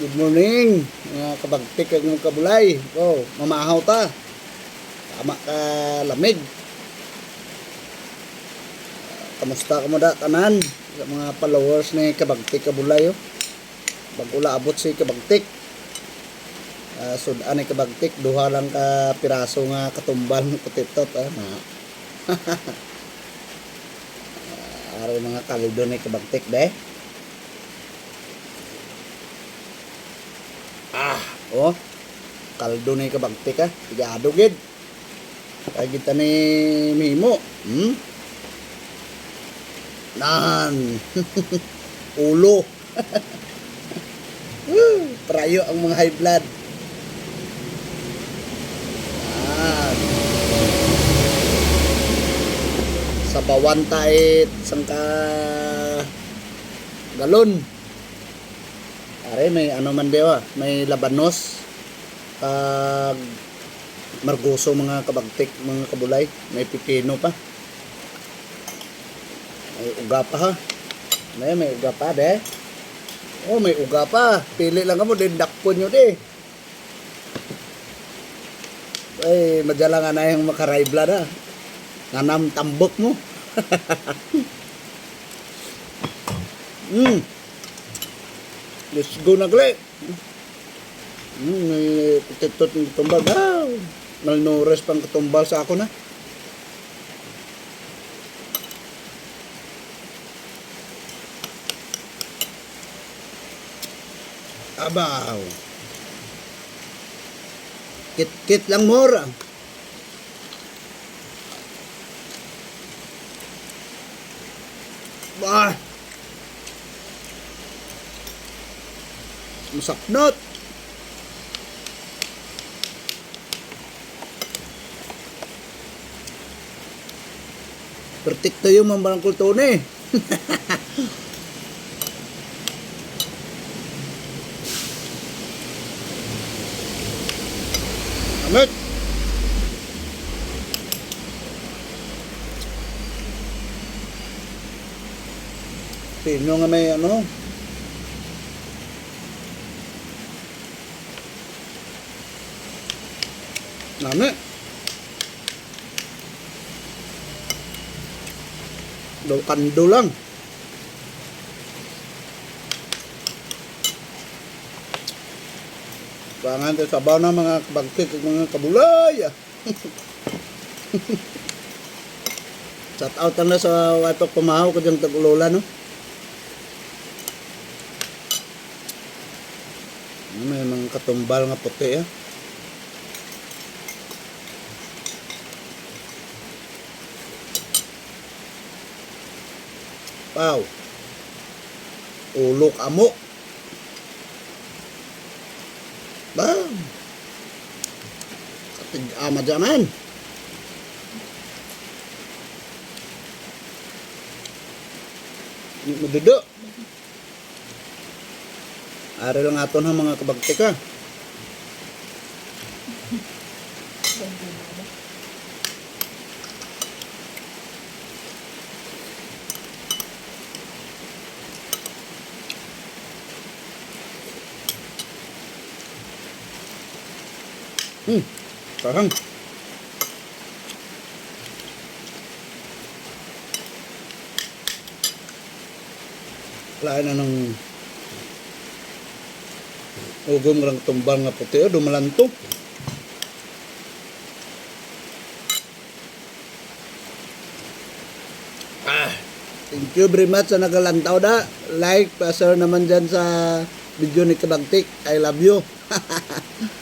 Good morning, mga kabagtik kag mga kabulay. Mamahaw ta. Tama ka lamig. Kamusta ka mo da tanan sa mga followers ni kabagtik kabulay. Bagula abot si kabagtik. Sudan ni kabagtik duha lang ka piraso nga katumbal ng potato na. Ari mga kalido ni kabagtik be. Kaldo na kabagtik ka. Tigado gid. Kaya kita ni Mimo. Nan. Ulo. Prayo ang mga high blood. Sa bawan tait sangka galon. Are may ano man dewa, may labanos kag margoso mga kabagtik, mga kabulay, may pipino pa. May uga pa ha. May uga pa be. May uga pa. Pili lang mo din dakpon nyo di. Madala nga na yung makaraibla na. Nanam tambok mo. Let's go na gali. May potato ng tumbal. Malnourished pang katumbal sa ako na. Abaw. Kit-kit lang mora. Masaknot. Pertikto yung mambarang kultone. Amit. Pino nga may ano. Nami. Kando lang. Bangan tayo sabaw na mga kabagtik at mga kabulay. Shout out na sa wife pumahaw ko diyang tagulola no. May mga katumbal nga puti Wow. Ulok amo. Bam. Katig ama jaman. Madudo. Ari lang aton ang mga kabagtik ha. Kahang. Lain na ng ugom rang tumbang nga puti dumalanto. Thank you very much sa nagalantaw da. Like, pa-share naman dyan sa video ni Kabagtik. I love you.